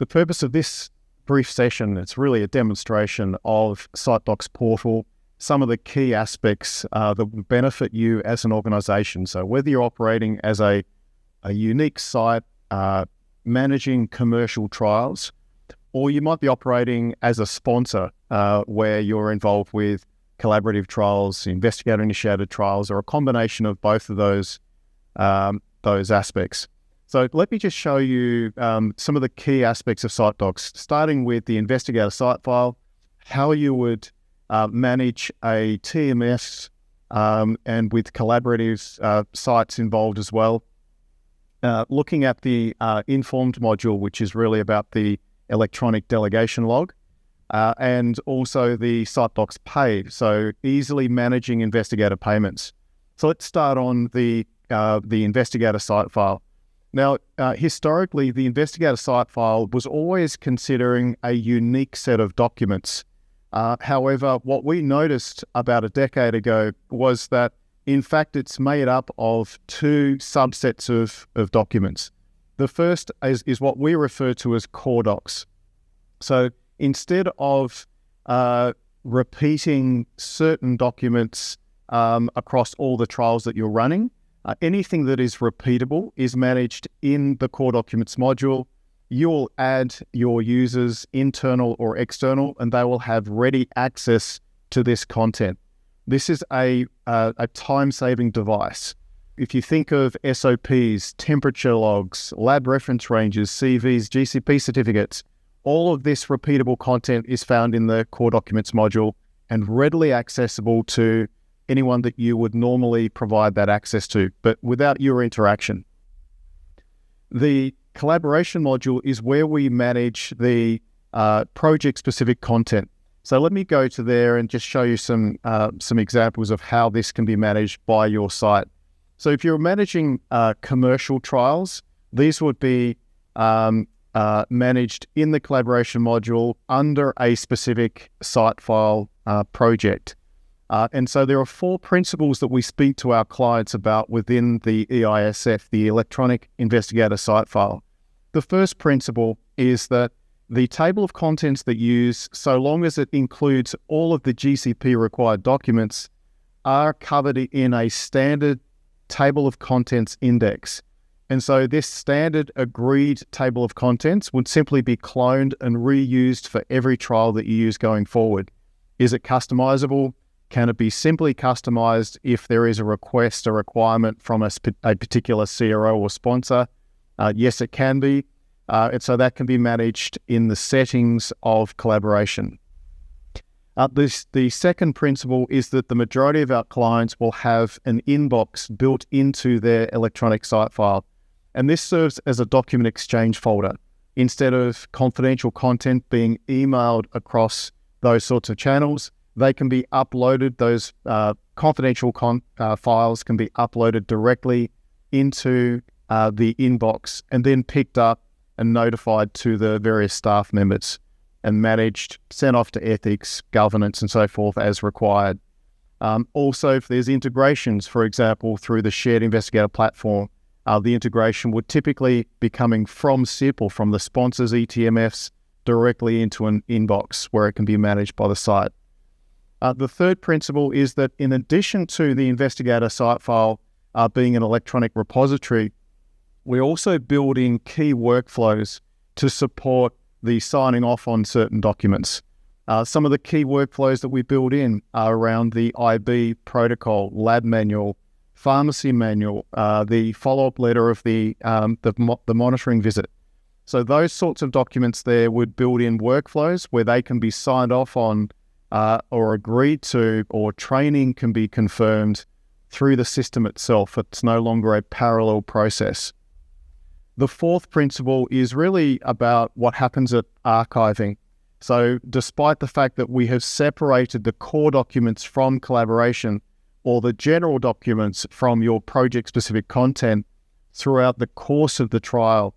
the purpose of this brief session, it's really a demonstration of SiteDocs portal, some of the key aspects that will benefit you as an organization. So whether you're operating as a unique site, managing commercial trials, or you might be operating as a sponsor where you're involved with collaborative trials, investigator-initiated trials, or a combination of both of those aspects. So let me just show you some of the key aspects of SiteDocs, starting with the investigator site file, how you would manage a TMS and with collaborative sites involved as well. Looking at the informed module, which is really about the electronic delegation log, and also the SiteDocs pay, so easily managing investigator payments. So let's start on the investigator site file. Now, historically, the investigator site file was always considering a unique set of documents. However, what we noticed about a decade ago was that, in fact, it's made up of two subsets of documents. The first is what we refer to as core docs. So instead of repeating certain documents across all the trials that you're running, anything that is repeatable is managed in the core documents module. You'll add your users, internal or external, and they will have ready access to this content. This is a time-saving device. If you think of SOPs, temperature logs, lab reference ranges, CVs, GCP certificates, all of this repeatable content is found in the core documents module and readily accessible to anyone that you would normally provide that access to, but without your interaction. The collaboration module is where we manage the project-specific content. So let me go to there and just show you some examples of how this can be managed by your site. So if you're managing commercial trials, these would be managed in the collaboration module under a specific site file project. And so there are four principles that we speak to our clients about within the eISF, the Electronic Investigator Site File. The first principle is that the table of contents that you use, so long as it includes all of the GCP required documents, are covered in a standard table of contents index. And so this standard agreed table of contents would simply be cloned and reused for every trial that you use going forward. Is it customizable? Can it be simply customized if there is a request, a requirement from a particular CRO or sponsor? Yes, it can be. And so that can be managed in the settings of collaboration. The second principle is that the majority of our clients will have an inbox built into their electronic site file. And this serves as a document exchange folder. Instead of confidential content being emailed across those sorts of channels, they can be uploaded, those confidential files can be uploaded directly into the inbox and then picked up and notified to the various staff members and managed, sent off to ethics, governance, and so forth as required. Also, if there's integrations, for example, through the shared investigator platform, the integration would typically be coming from SIP or from the sponsor's ETMFs directly into an inbox where it can be managed by the site. The third principle is that in addition to the investigator site file being an electronic repository, we're also building key workflows to support the signing off on certain documents. Some of the key workflows that we build in are around the IB protocol, lab manual, pharmacy manual, the follow-up letter of the monitoring visit. So those sorts of documents there would build in workflows where they can be signed off on or agreed to, or training can be confirmed through the system itself. It's no longer a parallel process. The fourth principle is really about what happens at archiving. So despite the fact that we have separated the core documents from collaboration, or the general documents from your project-specific content throughout the course of the trial,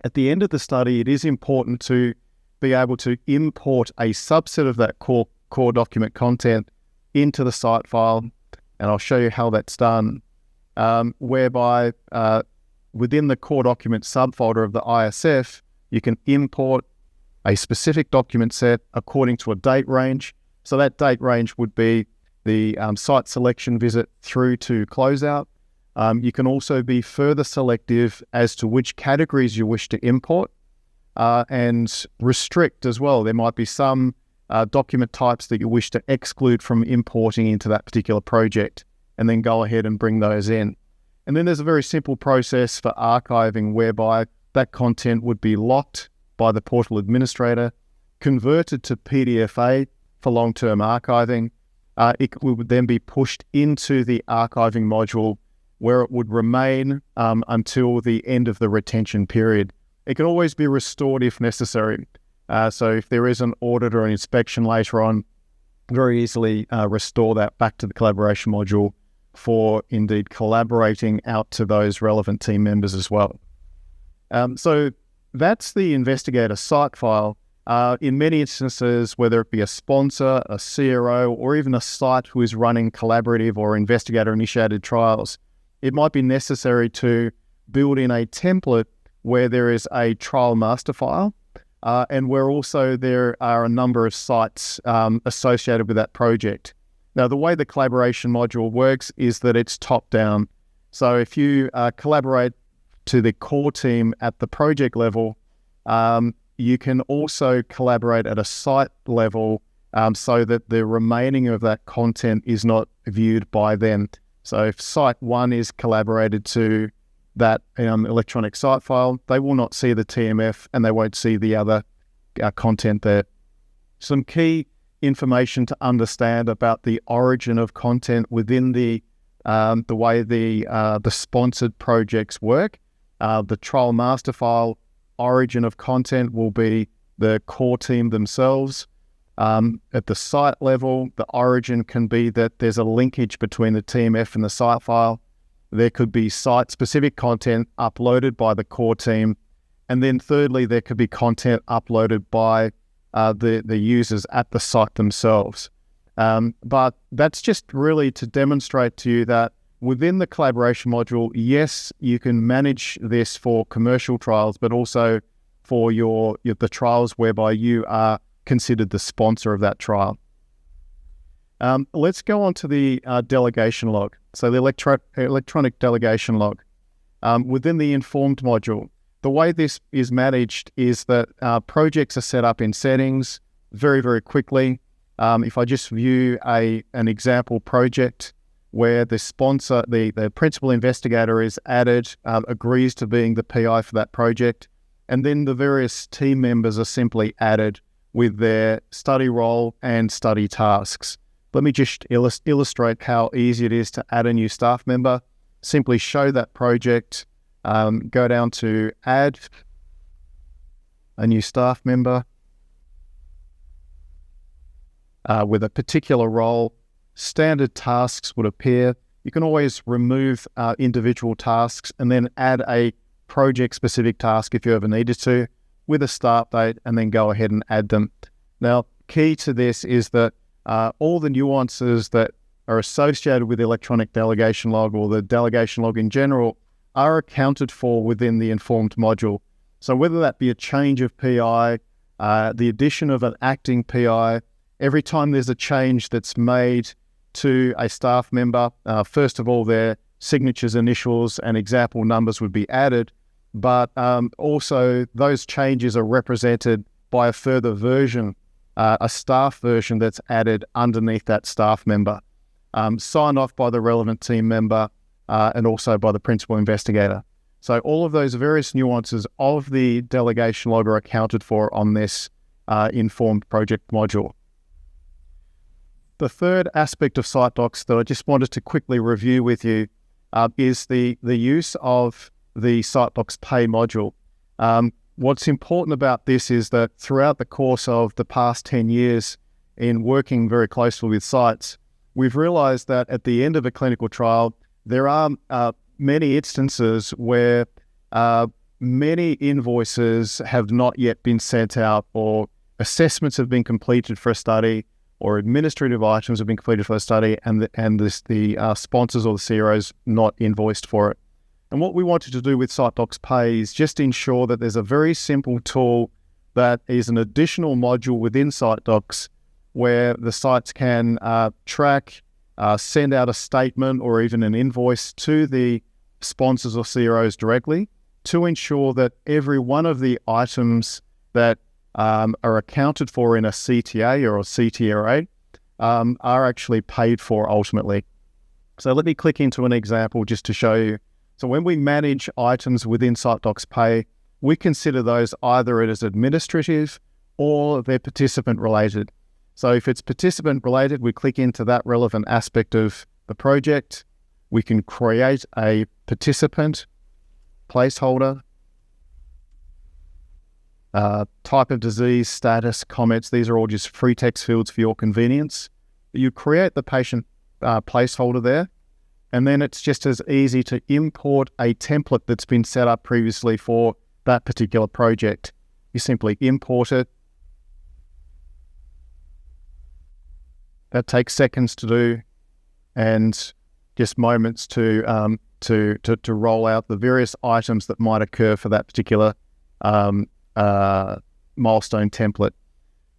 at the end of the study, it is important to be able to import a subset of that core document content into the site file, and I'll show you how that's done, whereby within the core document subfolder of the ISF, You can import a specific document set according to a date range. So that date range would be the site selection visit through to closeout. You can also be further selective as to which categories you wish to import and restrict as well. There might be some document types that you wish to exclude from importing into that particular project, and then go ahead and bring those in. And then there's a very simple process for archiving whereby that content would be locked by the portal administrator, converted to PDFA for long-term archiving. It would then be pushed into the archiving module where it would remain until the end of the retention period. It can always be restored if necessary. So if there is an audit or an inspection later on, very easily restore that back to the collaboration module for indeed collaborating out to those relevant team members as well. So that's the investigator site file. In many instances, whether it be a sponsor, a CRO, or even a site who is running collaborative or investigator-initiated trials, it might be necessary to build in a template where there is a trial master file and where also there are a number of sites associated with that project. Now, the way the collaboration module works is that it's top-down. So if you collaborate to the core team at the project level, you can also collaborate at a site level so that the remaining of that content is not viewed by them. So if site 1 is collaborated to that electronic site file, they will not see the TMF and they won't see the other content there. Some key information to understand about the origin of content within the way the sponsored projects work. The trial master file origin of content will be the core team themselves. At the site level, the origin can be that there's a linkage between the TMF and the site file. There could be site-specific content uploaded by the core team. And then thirdly, there could be content uploaded by the users at the site themselves. But that's just really to demonstrate to you that within the collaboration module, yes, you can manage this for commercial trials, but also for the trials whereby you are considered the sponsor of that trial. Let's go on to the delegation log. So the electronic delegation log. Within the informed module, the way this is managed is that projects are set up in settings very, very quickly. If I just view an example project where the sponsor, the principal investigator is added, agrees to being the PI for that project, and then the various team members are simply added with their study role and study tasks. Let me just illustrate how easy it is to add a new staff member. Simply show that project, go down to add a new staff member with a particular role. Standard tasks would appear. You can always remove individual tasks and then add a project-specific task if you ever needed to with a start date, and then go ahead and add them. Now, key to this is that all the nuances that are associated with the electronic delegation log or the delegation log in general are accounted for within the informed module. So whether that be a change of PI, the addition of an acting PI, every time there's a change that's made to a staff member, first of all, their signatures, initials, and example numbers would be added, but also those changes are represented by a further version, a staff version that's added underneath that staff member, signed off by the relevant team member and also by the principal investigator. So all of those various nuances of the delegation log are accounted for on this informed project module. The third aspect of SiteDocs that I just wanted to quickly review with you is the use of the SiteDocs Pay module. What's important about this is that throughout the course of the past 10 years in working very closely with sites, we've realized that at the end of a clinical trial, there are many instances where many invoices have not yet been sent out, or assessments have been completed for a study, or administrative items have been completed for a study, and the sponsors or the CROs not invoiced for it. And what we wanted to do with SiteDocs Pay is just ensure that there's a very simple tool that is an additional module within SiteDocs where the sites can track, send out a statement or even an invoice to the sponsors or CROs directly to ensure that every one of the items that are accounted for in a CTA or a CTRA are actually paid for ultimately. So let me click into an example just to show you. So when we manage items within SiteDocs Pay, we consider those either as administrative or they're participant related. So if it's participant related, we click into that relevant aspect of the project. We can create a participant placeholder, type of disease, status, comments. These are all just free text fields for your convenience. You create the patient placeholder there, and then it's just as easy to import a template that's been set up previously for that particular project. You simply import it. That takes seconds to do, and just moments to roll out the various items that might occur for that particular milestone template.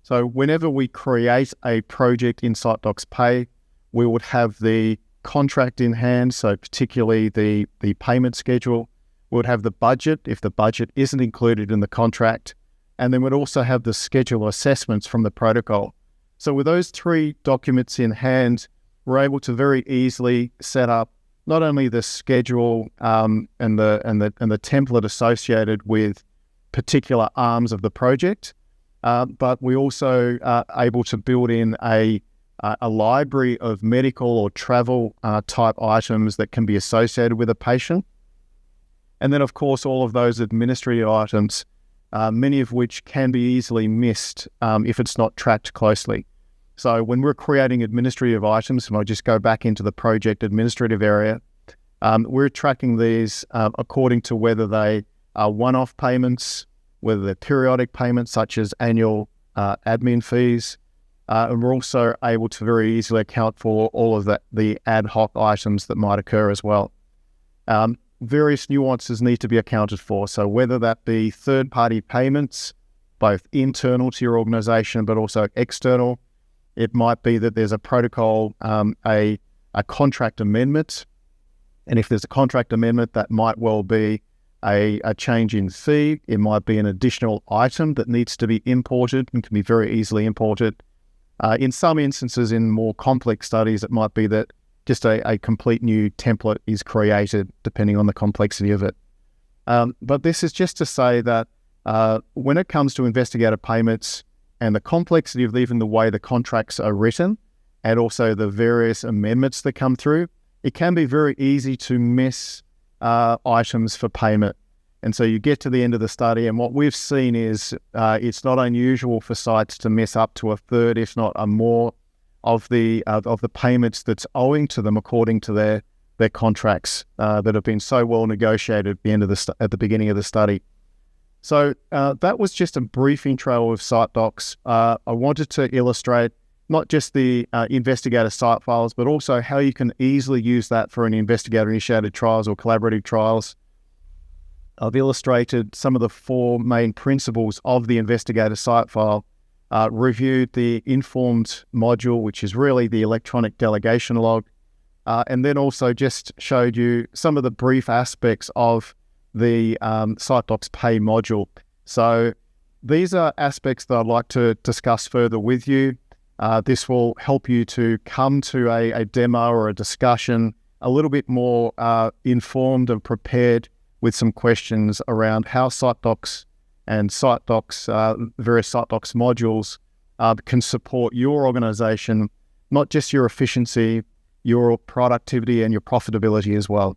So whenever we create a project in SiteDocs Pay, we would have the contract in hand, so particularly the payment schedule. We would have the budget, if the budget isn't included in the contract, and then we'd also have the schedule assessments from the protocol. So with those three documents in hand, we're able to very easily set up not only the schedule and the template associated with particular arms of the project, but we also are able to build in a library of medical or travel type items that can be associated with a patient. And then, of course, all of those administrative items, many of which can be easily missed if it's not tracked closely. So when we're creating administrative items, and I'll just go back into the project administrative area, we're tracking these according to whether they are one-off payments, whether they're periodic payments such as annual admin fees, and we're also able to very easily account for all of the ad hoc items that might occur as well. Various nuances need to be accounted for. So whether that be third-party payments, both internal to your organization, but also external, it might be that there's a protocol, a contract amendment. And if there's a contract amendment, that might well be a change in fee. It might be an additional item that needs to be imported and can be very easily imported. In some instances, in more complex studies, it might be that just a complete new template is created depending on the complexity of it. But this is just to say that when it comes to investigator payments and the complexity of even the way the contracts are written and also the various amendments that come through, it can be very easy to miss items for payment. And so you get to the end of the study, and what we've seen is it's not unusual for sites to miss up to a third, if not a more, of the payments that's owing to them according to their contracts that have been so well negotiated at the beginning of the study. So that was just a brief intro of SiteDocs. I wanted to illustrate not just the investigator site files, but also how you can easily use that for an investigator-initiated trials or collaborative trials. I've illustrated some of the four main principles of the investigator site file, reviewed the informed module, which is really the electronic delegation log, and then also just showed you some of the brief aspects of the SiteDocs Pay module. So these are aspects that I'd like to discuss further with you. This will help you to come to a demo or a discussion a little bit more informed and prepared with some questions around how SiteDocs and SiteDocs, various SiteDocs modules can support your organization, not just your efficiency, your productivity and your profitability as well.